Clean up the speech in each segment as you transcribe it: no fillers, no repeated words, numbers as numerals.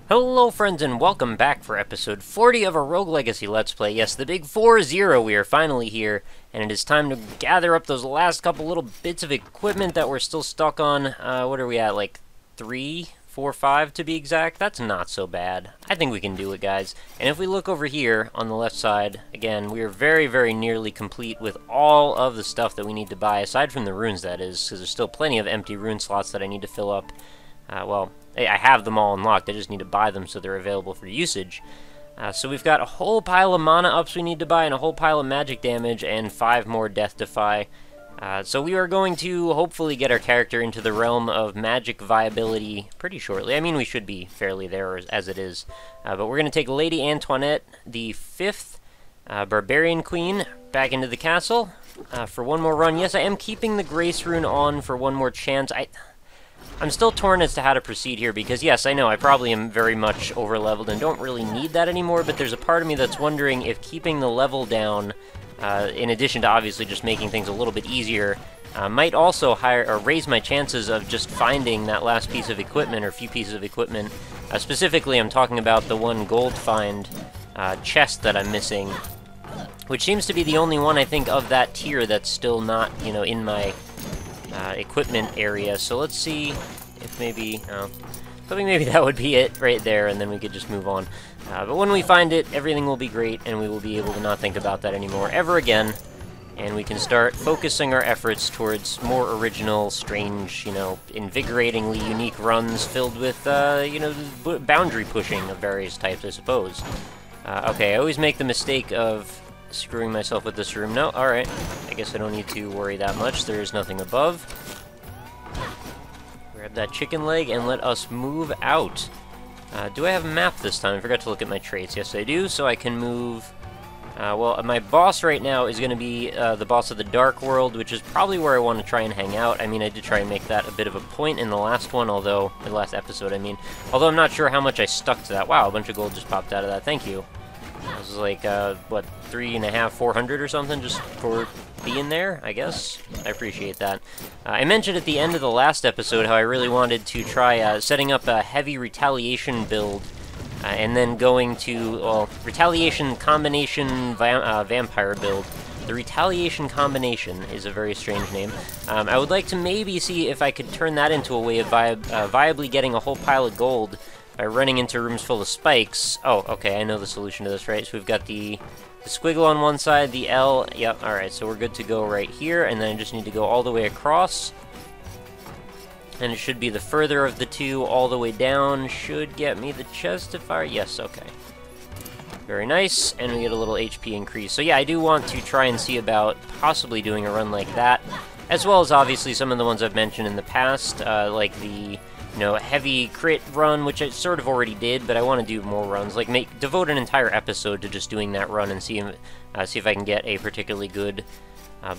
Hello friends and welcome back for episode 40 of our Rogue Legacy Let's Play. Yes, the big 4-0, we are finally here, and it is time to gather up those last couple little bits of equipment that we're still stuck on. What are we at, like 3, 4, 5 to be exact? That's not so bad. I think we can do it, guys. And if we look over here on the left side, again, we are very, very nearly complete with all of the stuff that we need to buy, aside from the runes, that is, because there's still plenty of empty rune slots that I need to fill up. Well, I have them all unlocked, I just need to buy them so they're available for usage. So we've got a whole pile of mana ups we need to buy, and a whole pile of magic damage, and 5 more Death Defy. So we are going to hopefully get our character into the realm of magic viability pretty shortly. I mean, we should be fairly there as it is. But we're going to take Lady Antoinette, the 5th Barbarian Queen, back into the castle for one more run. Yes, I am keeping the Grace Rune on for one more chance. I'm still torn as to how to proceed here, because yes, I know I probably am very much over-leveled and don't really need that anymore, but there's a part of me that's wondering if keeping the level down, in addition to obviously just making things a little bit easier, might also raise my chances of just finding that last piece of equipment, or few pieces of equipment. Specifically, I'm talking about the one gold find chest that I'm missing, which seems to be the only one, I think, of that tier that's still not, you know, in my equipment area. So let's see if maybe, hoping maybe that would be it right there, and then we could just move on. But when we find it, everything will be great, and we will be able to not think about that anymore ever again, and we can start focusing our efforts towards more original, strange, you know, invigoratingly unique runs filled with, you know, boundary pushing of various types, I suppose. Okay, I always make the mistake of screwing myself with this room. No, alright. I guess I don't need to worry that much. There is nothing above. Grab that chicken leg and let us move out. Do I have a map this time? I forgot to look at my traits. Yes, I do, so I can move. Well, my boss right now is going to be the boss of the Dark World, which is probably where I want to try and hang out. I mean, I did try and make that a bit of a point in the last one, although, in the last episode, I mean. Although I'm not sure how much I stuck to that. Wow, a bunch of gold just popped out of that. Thank you. This is like, what, 3.5, 400 or something just for being there, I guess? I appreciate that. I mentioned at the end of the last episode how I really wanted to try setting up a heavy retaliation build, and then going to, well, retaliation combination vampire build. The retaliation combination is a very strange name. I would like to maybe see if I could turn that into a way of viably getting a whole pile of gold by running into rooms full of spikes. Oh, okay, I know the solution to this, right? So we've got the squiggle on one side, the L, yep, alright, so we're good to go right here, and then I just need to go all the way across. And it should be the further of the two all the way down, should get me the chest if I... yes, okay. Very nice, and we get a little HP increase. So yeah, I do want to try and see about possibly doing a run like that, as well as obviously some of the ones I've mentioned in the past, like the, you know, heavy crit run, which I sort of already did, but I want to do more runs. Like, devote an entire episode to just doing that run and see if I can get a particularly good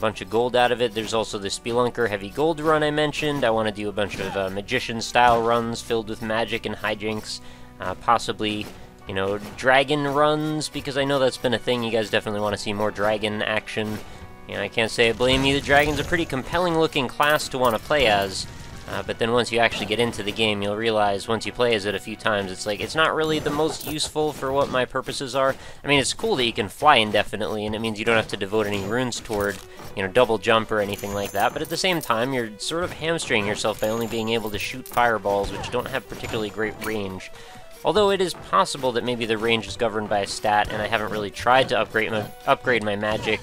bunch of gold out of it. There's also the Spelunker heavy gold run I mentioned. I want to do a bunch of magician-style runs filled with magic and hijinks. Possibly, you know, dragon runs, because I know that's been a thing. You guys definitely want to see more dragon action. You know, I can't say I blame you. The dragon's a pretty compelling-looking class to want to play as. But then once you actually get into the game, you'll realize, once you play as it a few times, it's like, it's not really the most useful for what my purposes are. I mean, it's cool that you can fly indefinitely, and it means you don't have to devote any runes toward, you know, double jump or anything like that, but at the same time, you're sort of hamstringing yourself by only being able to shoot fireballs, which don't have particularly great range. Although it is possible that maybe the range is governed by a stat, and I haven't really tried to upgrade my magic.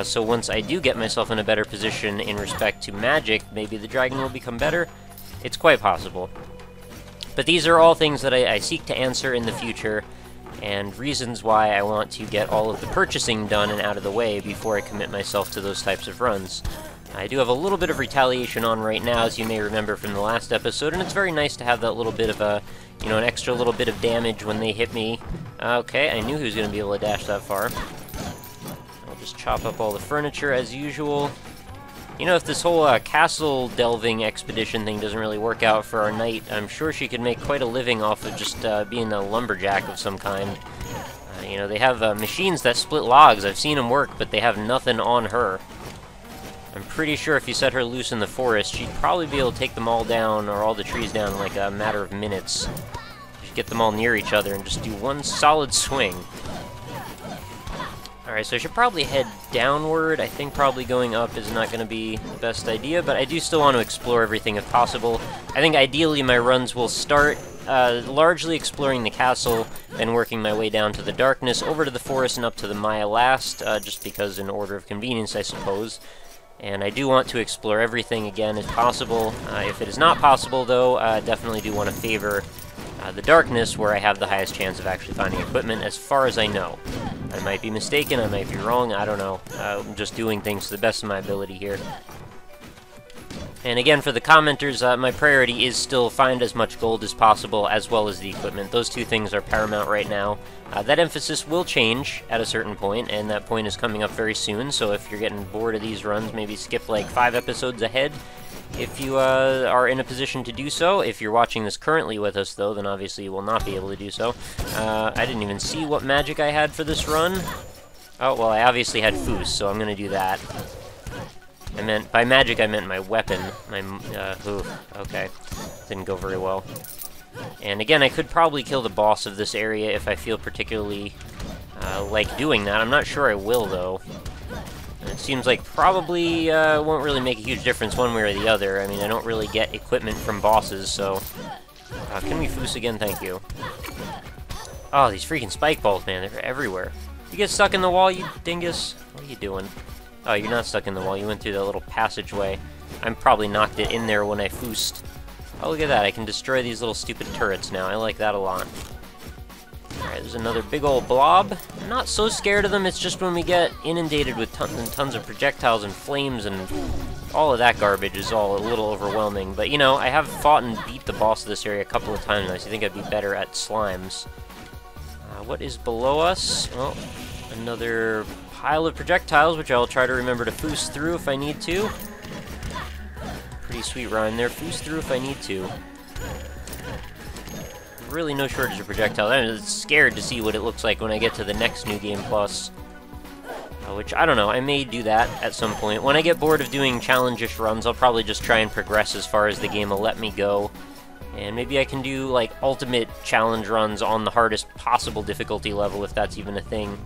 So once I do get myself in a better position in respect to magic, maybe the dragon will become better. It's quite possible. But these are all things that I seek to answer in the future, and reasons why I want to get all of the purchasing done and out of the way before I commit myself to those types of runs. I do have a little bit of retaliation on right now, as you may remember from the last episode, and it's very nice to have that little bit of a, you know, an extra little bit of damage when they hit me. Okay, I knew he was going to be able to dash that far. Just chop up all the furniture as usual. You know, if this whole castle delving expedition thing doesn't really work out for our knight, I'm sure she could make quite a living off of just being a lumberjack of some kind. You know, they have machines that split logs. I've seen them work, but they have nothing on her. I'm pretty sure if you set her loose in the forest, she'd probably be able to take them all down, or all the trees down, in like a matter of minutes. get them all near each other and just do one solid swing. Alright, so I should probably head downward. I think probably going up is not going to be the best idea, but I do still want to explore everything if possible. I think ideally my runs will start largely exploring the castle, then working my way down to the darkness, over to the forest, and up to the Maya last, just because in order of convenience, I suppose. And I do want to explore everything again if possible. If it is not possible, though, definitely do want to favor the darkness, where I have the highest chance of actually finding equipment, as far as I know. I might be mistaken, I might be wrong, I don't know. I'm just doing things to the best of my ability here. And again, for the commenters, my priority is still find as much gold as possible, as well as the equipment. Those two things are paramount right now. That emphasis will change at a certain point, and that point is coming up very soon, so if you're getting bored of these runs, maybe skip like 5 episodes ahead. If you are in a position to do so. If you're watching this currently with us, though, then obviously you will not be able to do so. I didn't even see what magic I had for this run. Oh, well, I obviously had Foos, so I'm going to do that. By magic, I meant my weapon. Okay. Didn't go very well. And again, I could probably kill the boss of this area if I feel particularly like doing that. I'm not sure I will, though. It seems like probably won't really make a huge difference one way or the other. I mean, I don't really get equipment from bosses, so... can we Foos again? Thank you. Oh, these freaking spike balls, man. They're everywhere. You get stuck in the wall, you dingus? What are you doing? Oh, you're not stuck in the wall. You went through that little passageway. I'm probably knocked it in there when I Foosed. Oh, look at that. I can destroy these little stupid turrets now. I like that a lot. Alright, there's another big old blob. I'm not so scared of them, it's just when we get inundated with tons and tons of projectiles and flames and all of that garbage is all a little overwhelming. But, you know, I have fought and beat the boss of this area a couple of times now, so I think I'd be better at slimes. What is below us? Well, another pile of projectiles, which I'll try to remember to Foos through if I need to. Pretty sweet rhyme there. Foos through if I need to. Really no shortage of projectiles. I'm scared to see what it looks like when I get to the next New Game Plus. Which, I don't know, I may do that at some point. When I get bored of doing challenge-ish runs, I'll probably just try and progress as far as the game will let me go. And maybe I can do, like, ultimate challenge runs on the hardest possible difficulty level, if that's even a thing.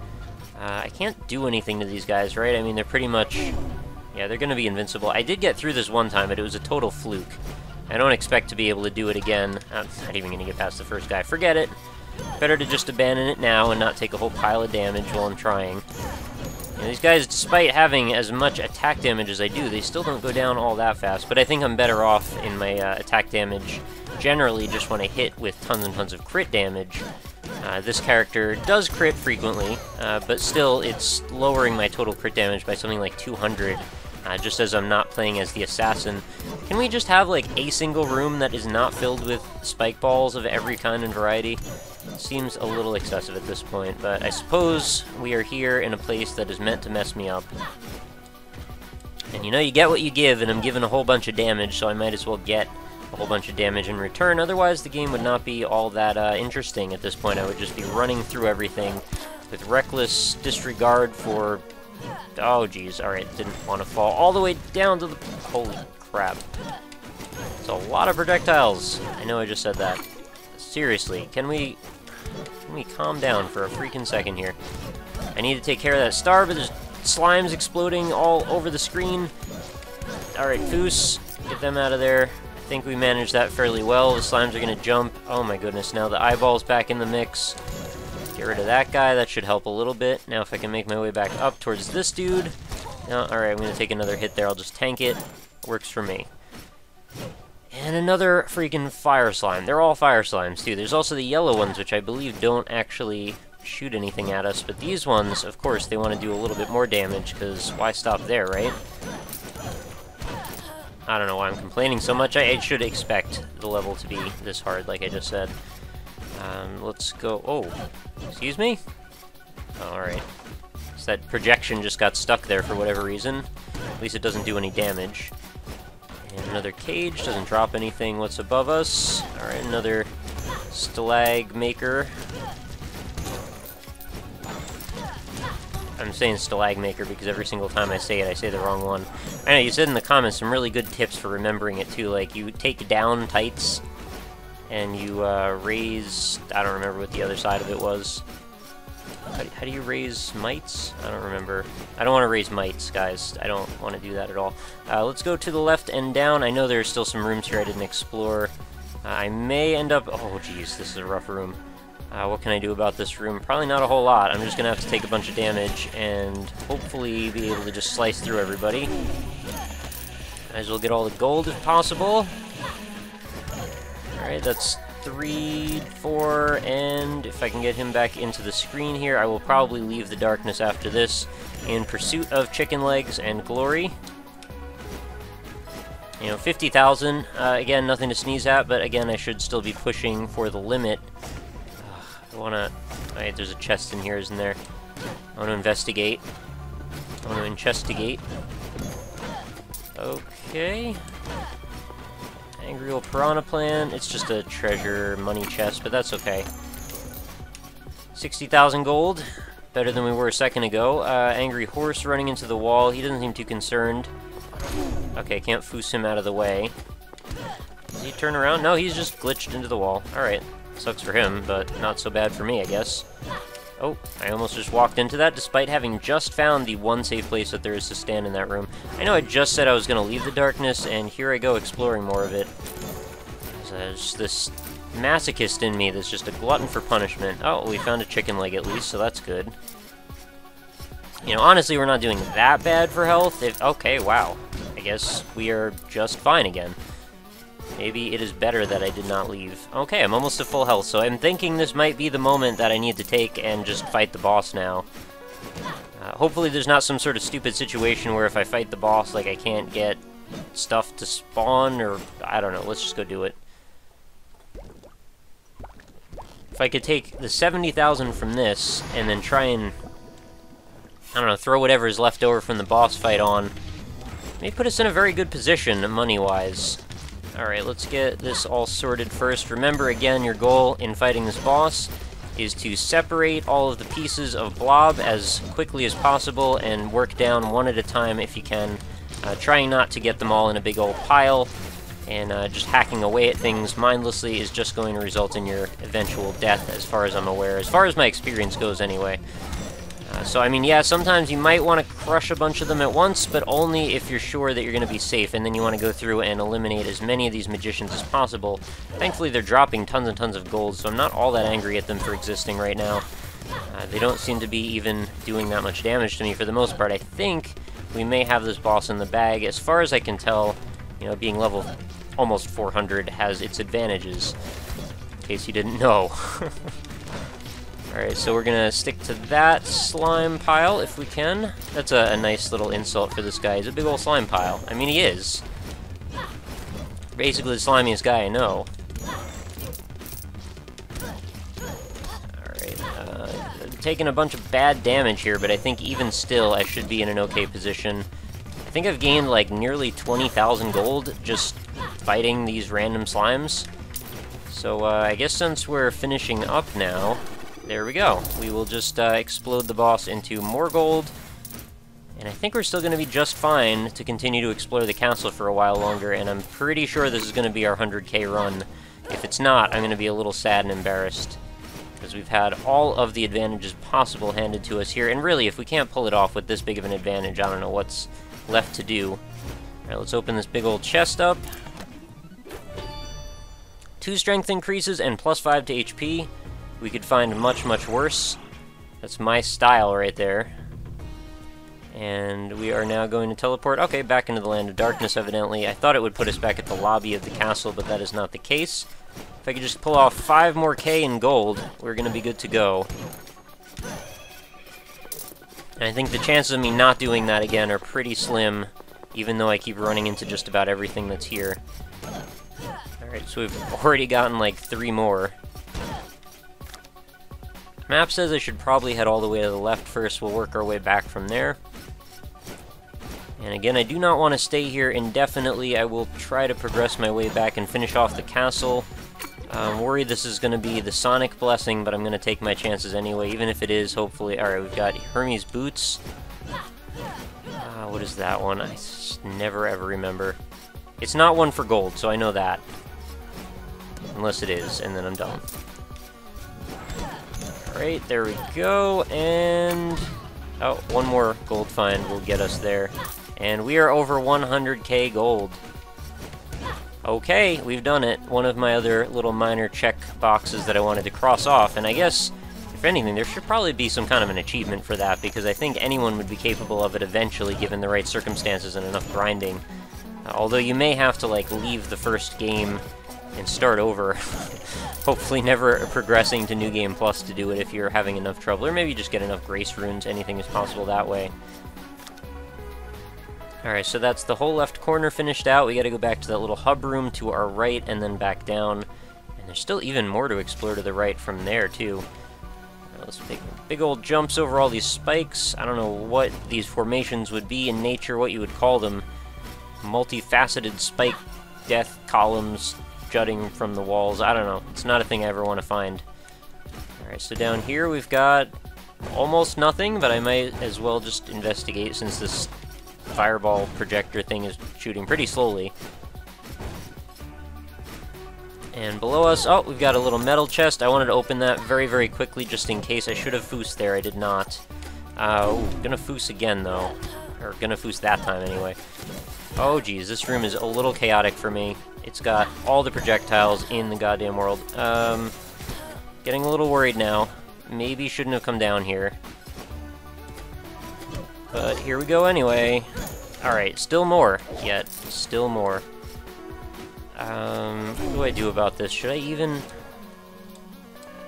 I can't do anything to these guys, right? I mean, they're pretty much... yeah, they're gonna be invincible. I did get through this one time, but it was a total fluke. I don't expect to be able to do it again. I'm not even gonna get past the first guy. Forget it. Better to just abandon it now and not take a whole pile of damage while I'm trying. And these guys, despite having as much attack damage as I do, they still don't go down all that fast. But I think I'm better off in my attack damage generally just when I hit with tons and tons of crit damage. This character does crit frequently, but still it's lowering my total crit damage by something like 200. Just as I'm not playing as the assassin. Can we just have, like, a single room that is not filled with spike balls of every kind and variety? It seems a little excessive at this point, but I suppose we are here in a place that is meant to mess me up. And you know, you get what you give, and I'm given a whole bunch of damage, so I might as well get a whole bunch of damage in return. Otherwise, the game would not be all that interesting at this point. I would just be running through everything with reckless disregard for... oh, geez. Alright, didn't want to fall all the way down to the... holy crap. It's a lot of projectiles. I know I just said that. Seriously, can we calm down for a freaking second here? I need to take care of that star, but there's slimes exploding all over the screen. Alright, Foos, get them out of there. I think we managed that fairly well. The slimes are going to jump. Oh my goodness, now the eyeball's back in the mix. Get rid of that guy, that should help a little bit. Now if I can make my way back up towards this dude. No, alright, I'm going to take another hit there, I'll just tank it. Works for me. And another freaking fire slime. They're all fire slimes, too. There's also the yellow ones, which I believe don't actually shoot anything at us. But these ones, of course, they want to do a little bit more damage, because why stop there, right? I don't know why I'm complaining so much. I should expect the level to be this hard, like I just said. Let's go... oh, excuse me? Oh, alright. So that projection just got stuck there for whatever reason. At least it doesn't do any damage. And another cage, doesn't drop anything. What's above us? Alright, another stalag maker. I'm saying stalag maker because every single time I say it, I say the wrong one. I know, you said in the comments some really good tips for remembering it too, like you take down tights, and you raise... I don't remember what the other side of it was. How do you raise mites? I don't remember. I don't want to raise mites, guys. I don't want to do that at all. Let's go to the left and down. I know there's still some rooms here I didn't explore. I may end up... Oh, geez, this is a rough room. What can I do about this room? Probably not a whole lot. I'm just going to have to take a bunch of damage and hopefully be able to just slice through everybody. Might as well get all the gold if possible. Alright, that's 3, 4, and if I can get him back into the screen here, I will probably leave the darkness after this in pursuit of chicken legs and glory. You know, 50,000, again, nothing to sneeze at, but again, I should still be pushing for the limit. I wanna... Alright, there's a chest in here, isn't there? I want to investigate. I want to investigate. Okay. Angry old piranha plant. It's just a treasure money chest, but that's okay. 60,000 gold. Better than we were a second ago. Angry horse running into the wall. He doesn't seem too concerned. Okay, can't foos him out of the way. Does he turn around? No, he's just glitched into the wall. Alright. Sucks for him, but not so bad for me, I guess. Oh, I almost just walked into that, despite having just found the one safe place that there is to stand in that room. I know I just said I was going to leave the darkness, and here I go exploring more of it. There's this masochist in me that's just a glutton for punishment. Oh, we found a chicken leg at least, so that's good. You know, honestly, we're not doing that bad for health. Okay, wow. I guess we are just fine again. Maybe it is better that I did not leave. Okay, I'm almost at full health, so I'm thinking this might be the moment that I need to take and just fight the boss now. Hopefully there's not some sort of stupid situation where if I fight the boss, like, I can't get stuff to spawn, or... I don't know, let's just go do it. If I could take the 70,000 from this, and then try and... I don't know, throw whatever is left over from the boss fight on, may put us in a very good position, money-wise. Alright, let's get this all sorted first. Remember, again, your goal in fighting this boss is to separate all of the pieces of blob as quickly as possible and work down one at a time if you can. Trying not to get them all in a big old pile, and just hacking away at things mindlessly is just going to result in your eventual death, as far as I'm aware. As far as my experience goes, anyway. So, I mean, yeah, sometimes you might want to crush a bunch of them at once, but only if you're sure that you're going to be safe, and then you want to go through and eliminate as many of these magicians as possible. Thankfully, they're dropping tons and tons of gold, so I'm not all that angry at them for existing right now. They don't seem to be even doing that much damage to me for the most part. I think we may have this boss in the bag. As far as I can tell, you know, being level almost 400 has its advantages, in case you didn't know. Alright, so we're gonna stick to that slime pile if we can. That's a nice little insult for this guy. He's a big old slime pile. I mean, he is. Basically the slimiest guy I know. Alright, taking a bunch of bad damage here, but I think even still I should be in an okay position. I think I've gained like nearly 20,000 gold just fighting these random slimes. So I guess since we're finishing up now, there we go. We will just explode the boss into more gold, and I think we're still going to be just fine to continue to explore the castle for a while longer, and I'm pretty sure this is going to be our 100k run. If it's not, I'm going to be a little sad and embarrassed, because we've had all of the advantages possible handed to us here, and really, if we can't pull it off with this big of an advantage, I don't know what's left to do. Alright, let's open this big old chest up. 2 strength increases and +5 to HP. We could find much, much worse. That's my style right there. And we are now going to teleport, okay, back into the Land of Darkness, evidently. I thought it would put us back at the lobby of the castle, but that is not the case. If I could just pull off 5 more K in gold, we're going to be good to go. And I think the chances of me not doing that again are pretty slim, even though I keep running into just about everything that's here. Alright, so we've already gotten like 3 more. Map says I should probably head all the way to the left first. We'll work our way back from there. And again, I do not want to stay here indefinitely. I will try to progress my way back and finish off the castle. I'm worried this is going to be the Sonic Blessing, but I'm going to take my chances anyway, even if it is, hopefully. Alright, we've got Hermes Boots. What is that one? I just never ever remember. It's not one for gold, so I know that. Unless it is, and then I'm done. Alright, there we go, and... oh, one more gold find will get us there. And we are over 100k gold. Okay, we've done it. One of my other little minor check boxes that I wanted to cross off, and I guess, if anything, there should probably be some kind of an achievement for that, because I think anyone would be capable of it eventually, given the right circumstances and enough grinding. Although you may have to, like, leave the first game and start over. Hopefully never progressing to New Game Plus to do it if you're having enough trouble, or maybe just get enough grace runes. Anything is possible that way. Alright, so that's the whole left corner finished out. We gotta go back to that little hub room to our right, and then back down. And there's still even more to explore to the right from there, too. Let's take big old jumps over all these spikes. I don't know what these formations would be in nature, what you would call them. Multifaceted spike death columns jutting from the walls. I don't know. It's not a thing I ever want to find. Alright, so down here we've got almost nothing, but I might as well just investigate since this fireball projector thing is shooting pretty slowly. And below us, oh, we've got a little metal chest. I wanted to open that very, very quickly just in case. I should have foosed there. I did not. Gonna foos again, though. Or gonna foos that time, anyway. Oh, geez, this room is a little chaotic for me. It's got all the projectiles in the goddamn world. Getting a little worried now. Maybe shouldn't have come down here. But here we go anyway. Alright, still more. Yet, still more. What do I do about this? Should I even...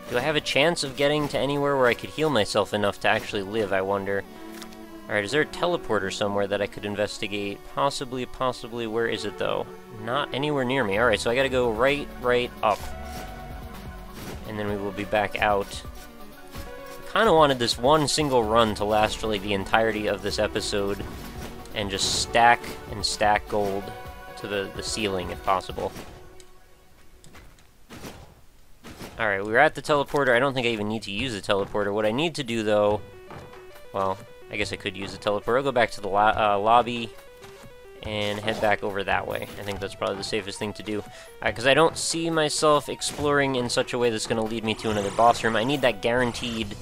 do I have a chance of getting to anywhere where I could heal myself enough to actually live, I wonder? Alright, is there a teleporter somewhere that I could investigate? Possibly, possibly. Where is it, though? Not anywhere near me. Alright, so I gotta go right, up. And then we will be back out. I kinda wanted this one single run to last for, like, the entirety of this episode. And just stack and stack gold to the ceiling, if possible. Alright, we're at the teleporter. I don't think I even need to use the teleporter. What I need to do, though... well, I guess I could use the teleporter. I'll go back to the lobby and head back over that way. I think that's probably the safest thing to do. Because I don't see myself exploring in such a way that's going to lead me to another boss room. I need that guaranteed...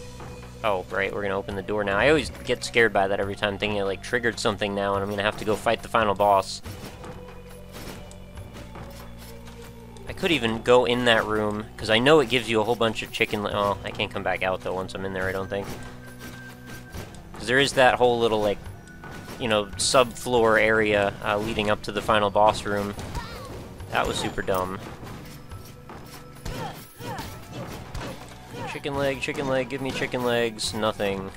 oh, right, we're going to open the door now. I always get scared by that every time, thinking I, like, triggered something now and I'm going to have to go fight the final boss. I could even go in that room, because I know it gives you a whole bunch of chicken... oh, I can't come back out, though, once I'm in there, I don't think. Because there is that whole little, like, you know, subfloor area leading up to the final boss room. That was super dumb. Chicken leg, give me chicken legs. Nothing.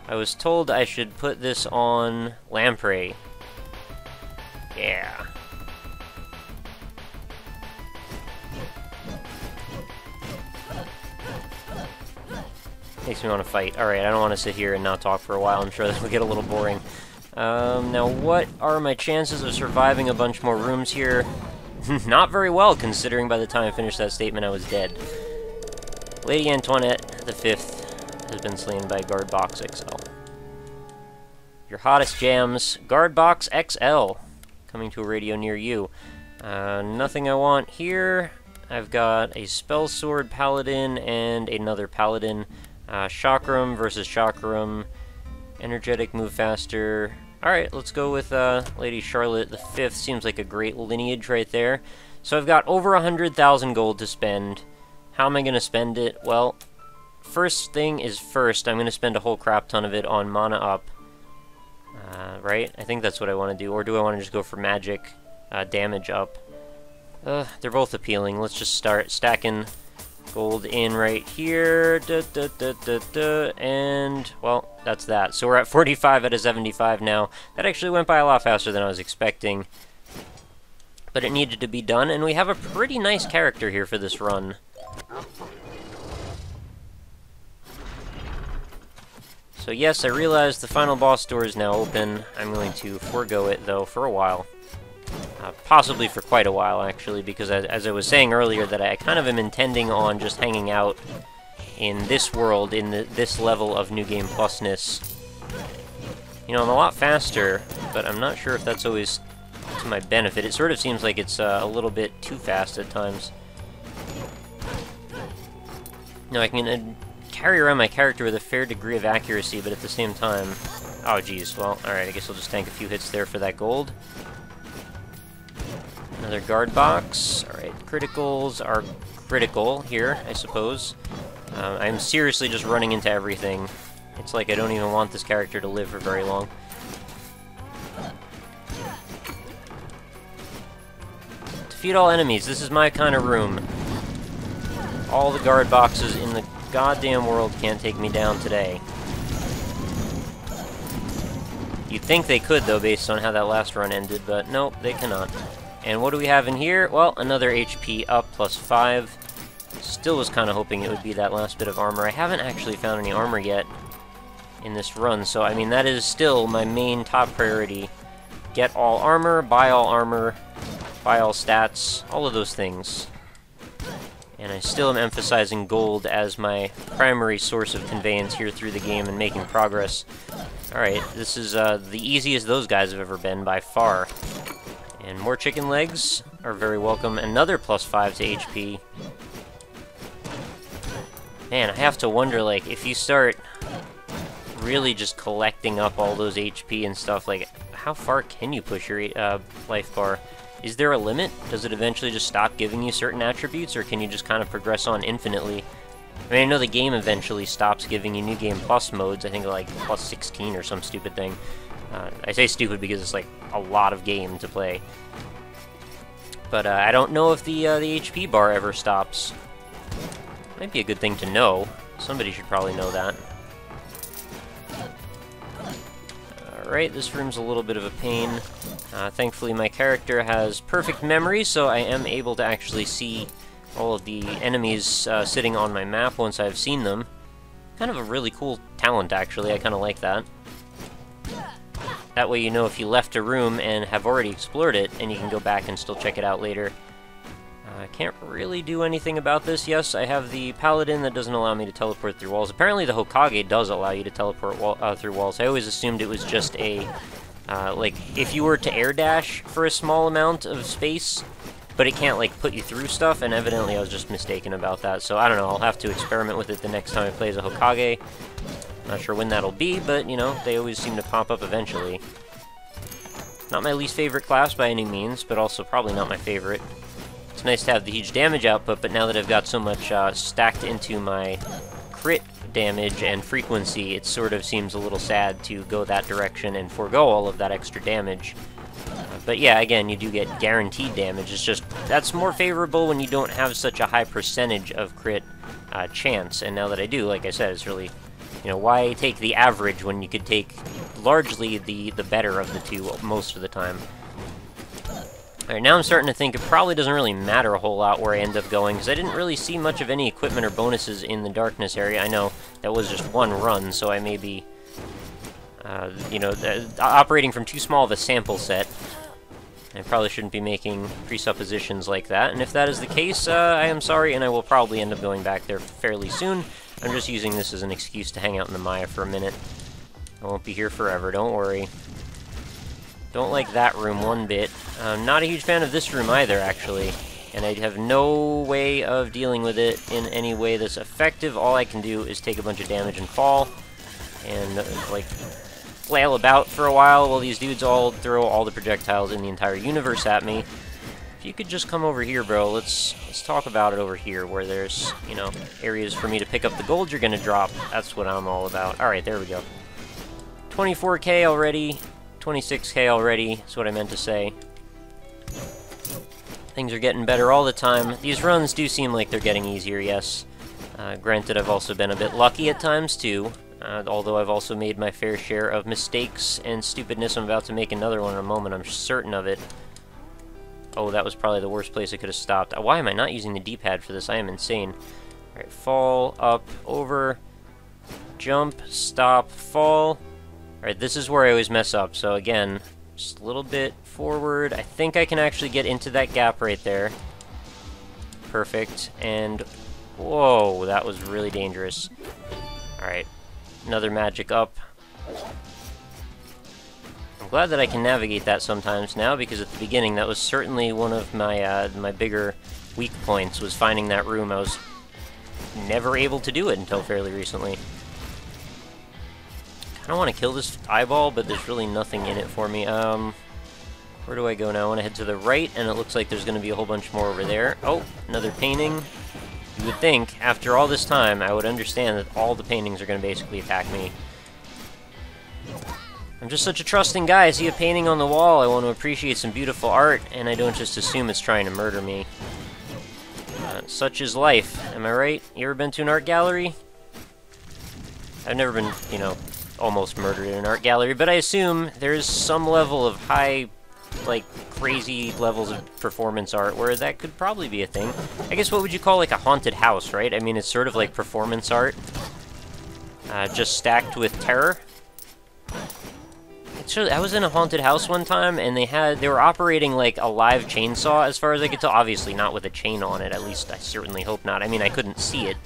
I was told I should put this on lamprey. Yeah. Makes me want to fight. Alright, I don't want to sit here and not talk for a while. I'm sure that will get a little boring. Now, what are my chances of surviving a bunch more rooms here? Not very well, considering by the time I finished that statement I was dead. Lady Antoinette the 5th has been slain by Guard Box XL. Your hottest jams, Guard Box XL, coming to a radio near you. Nothing I want here. I've got a Spell Sword Paladin and another Paladin. Chakram versus Chakram. Energetic, move faster. Alright, let's go with Lady Charlotte the 5th. Seems like a great lineage right there. So I've got over 100,000 gold to spend. How am I going to spend it? Well, first thing is first. I'm going to spend a whole crap ton of it on mana up. Right? I think that's what I want to do. Or do I want to just go for magic damage up? They're both appealing. Let's just start stacking gold in right here. And, well, that's that. So we're at 45 out of 75 now. That actually went by a lot faster than I was expecting. But it needed to be done, and we have a pretty nice character here for this run. So yes, I realize the final boss door is now open. I'm going to forego it, though, for a while. Possibly for quite a while, actually, because as I was saying earlier, that I kind of am intending on just hanging out in this world, in this level of New Game Plusness. You know, I'm a lot faster, but I'm not sure if that's always to my benefit. It sort of seems like it's a little bit too fast at times. Now I can carry around my character with a fair degree of accuracy, but at the same time... Oh, geez. Well, alright, I guess I'll just tank a few hits there for that gold. Another guard box. Alright, criticals are critical here, I suppose. I'm seriously just running into everything. It's like I don't even want this character to live for very long. Defeat all enemies. This is my kind of room. All the guard boxes in the goddamn world can't take me down today. You'd think they could, though, based on how that last run ended, but nope, they cannot. And what do we have in here? Well, another HP up, plus 5. Still was kind of hoping it would be that last bit of armor. I haven't actually found any armor yet in this run, so, I mean, that is still my main top priority. Get all armor, buy all stats, all of those things. And I still am emphasizing gold as my primary source of conveyance here through the game and making progress. Alright, this is the easiest those guys have ever been by far. And more chicken legs are very welcome. Another plus 5 to HP. Man, I have to wonder, like, if you start really just collecting up all those HP and stuff, like, how far can you push your life bar? Is there a limit? Does it eventually just stop giving you certain attributes, or can you just kind of progress on infinitely? I mean, I know the game eventually stops giving you New Game Plus modes, I think like plus 16 or some stupid thing. I say stupid because it's like a lot of game to play. But I don't know if the HP bar ever stops. Might be a good thing to know. Somebody should probably know that. Alright, this room's a little bit of a pain. Thankfully my character has perfect memory, so I am able to actually see all of the enemies sitting on my map once I've seen them. Kind of a really cool talent, actually. I kind of like that. That way you know if you left a room and have already explored it, and you can go back and still check it out later. I can't really do anything about this. Yes, I have the Paladin that doesn't allow me to teleport through walls. Apparently the Hokage does allow you to teleport through walls. I always assumed it was just a... like, if you were to air dash for a small amount of space, but it can't, like, put you through stuff, and evidently I was just mistaken about that. So, I don't know, I'll have to experiment with it the next time I play as a Hokage. Not sure when that'll be, but, you know, they always seem to pop up eventually. Not my least favorite class by any means, but also probably not my favorite. It's nice to have the huge damage output, but now that I've got so much stacked into my crit damage and frequency, it sort of seems a little sad to go that direction and forego all of that extra damage. But yeah, again, you do get guaranteed damage. It's just, that's more favorable when you don't have such a high percentage of crit chance. And now that I do, like I said, it's really, you know, why take the average when you could take largely the better of the two most of the time. Alright, now I'm starting to think it probably doesn't really matter a whole lot where I end up going, because I didn't really see much of any equipment or bonuses in the darkness area. I know that was just one run, so I may be, you know, operating from too small of a sample set. I probably shouldn't be making presuppositions like that, and if that is the case, I am sorry, and I will probably end up going back there fairly soon. I'm just using this as an excuse to hang out in the Maya for a minute. I won't be here forever, don't worry. Don't like that room one bit. I'm not a huge fan of this room either, actually. And I have no way of dealing with it in any way that's effective. All I can do is take a bunch of damage and fall. And, like, flail about for a while these dudes all throw all the projectiles in the entire universe at me. If you could just come over here, bro, let's talk about it over here, where there's, you know, areas for me to pick up the gold you're gonna drop. That's what I'm all about. Alright, there we go. 24k already. 26k already, is what I meant to say. Things are getting better all the time. These runs do seem like they're getting easier, yes. Granted, I've also been a bit lucky at times, too. Although I've also made my fair share of mistakes and stupidness. I'm about to make another one in a moment, I'm certain of it. Oh, that was probably the worst place I could have stopped. Why am I not using the D-pad for this? I am insane. Alright, fall, up, over, jump, stop, fall. Alright, this is where I always mess up, so again, just a little bit forward. I think I can actually get into that gap right there. Perfect, and whoa, that was really dangerous. Alright, another magic up. I'm glad that I can navigate that sometimes now, because at the beginning that was certainly one of my my bigger weak points, was finding that room. I was never able to do it until fairly recently. I don't want to kill this eyeball, but there's really nothing in it for me. Where do I go now? I want to head to the right, and it looks like there's going to be a whole bunch more over there. Oh, another painting. You would think, after all this time, I would understand that all the paintings are going to basically attack me. I'm just such a trusting guy. I see a painting on the wall, I want to appreciate some beautiful art, and I don't just assume it's trying to murder me. Such is life, am I right? You ever been to an art gallery? I've never been, you know, almost murdered in an art gallery, but I assume there's some level of high, like, crazy levels of performance art where that could probably be a thing. I guess what would you call, like, a haunted house, right? I mean, it's sort of like performance art, just stacked with terror. I was in a haunted house one time, and they were operating like a live chainsaw, as far as I could tell. Obviously not with a chain on it, at least I certainly hope not. I mean, I couldn't see it.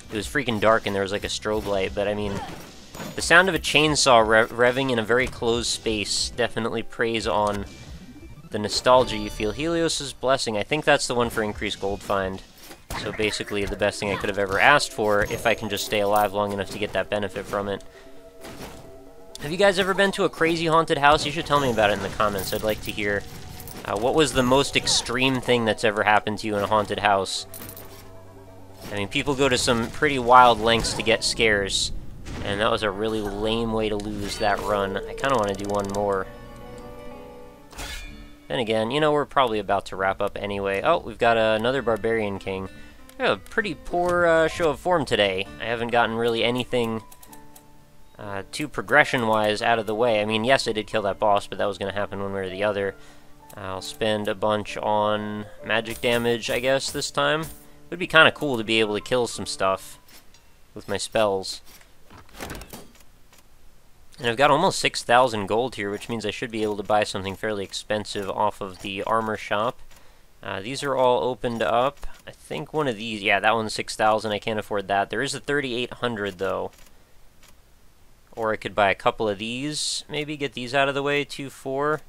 It was freaking dark, and there was like a strobe light, but I mean, the sound of a chainsaw revving in a very closed space definitely preys on the nostalgia you feel. Helios' Blessing, I think that's the one for increased gold find. So basically the best thing I could have ever asked for, if I can just stay alive long enough to get that benefit from it. Have you guys ever been to a crazy haunted house? You should tell me about it in the comments. I'd like to hear. What was the most extreme thing that's ever happened to you in a haunted house? I mean, people go to some pretty wild lengths to get scares, and that was a really lame way to lose that run. I kind of want to do one more. Then again, you know, we're probably about to wrap up anyway. Oh, we've got another Barbarian King. We have a pretty poor show of form today. I haven't gotten really anything too progression-wise out of the way. I mean, yes, I did kill that boss, but that was going to happen one way or the other. I'll spend a bunch on magic damage, I guess, this time. It would be kind of cool to be able to kill some stuff with my spells. And I've got almost 6,000 gold here, which means I should be able to buy something fairly expensive off of the armor shop. These are all opened up. I think one of these, yeah, that one's 6,000. I can't afford that. There is a 3,800, though. Or I could buy a couple of these, maybe get these out of the way, 2-4.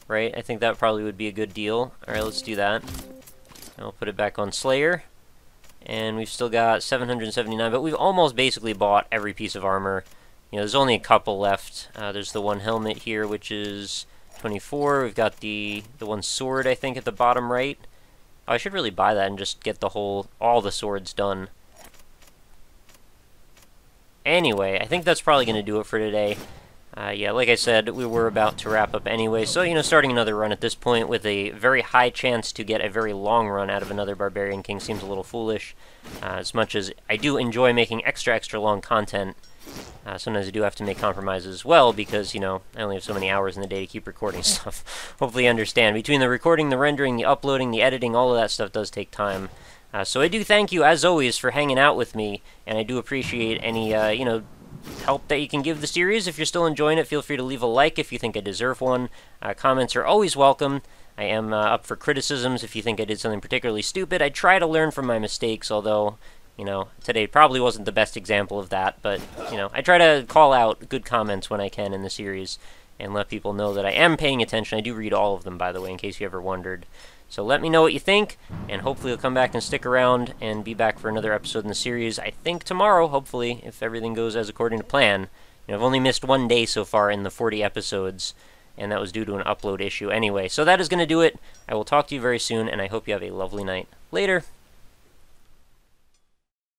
Right, I think that probably would be a good deal. Alright, let's do that. I'll put it back on Slayer. And we've still got 779, but we've almost basically bought every piece of armor. You know, there's only a couple left. There's the one helmet here, which is 24. We've got the one sword, I think, at the bottom right. Oh, I should really buy that and just get all the swords done. Anyway, I think that's probably going to do it for today. Yeah, like I said, we were about to wrap up anyway, so, you know, starting another run at this point with a very high chance to get a very long run out of another Barbarian King seems a little foolish. As much as I do enjoy making extra long content, sometimes I do have to make compromises as well, because, you know, I only have so many hours in the day to keep recording stuff. Hopefully you understand. Between the recording, the rendering, the uploading, the editing, all of that stuff does take time. So I do thank you, as always, for hanging out with me, and I do appreciate any, you know, help that you can give the series. If you're still enjoying it, feel free to leave a like if you think I deserve one. Comments are always welcome. I am up for criticisms if you think I did something particularly stupid. I try to learn from my mistakes, although, you know, today probably wasn't the best example of that, but, you know, I try to call out good comments when I can in the series and let people know that I am paying attention. I do read all of them, by the way, in case you ever wondered. So let me know what you think, and hopefully you'll come back and stick around and be back for another episode in the series. I think tomorrow, hopefully, if everything goes as according to plan. You know, I've only missed one day so far in the 40 episodes, and that was due to an upload issue anyway. So that is going to do it. I will talk to you very soon, and I hope you have a lovely night. Later!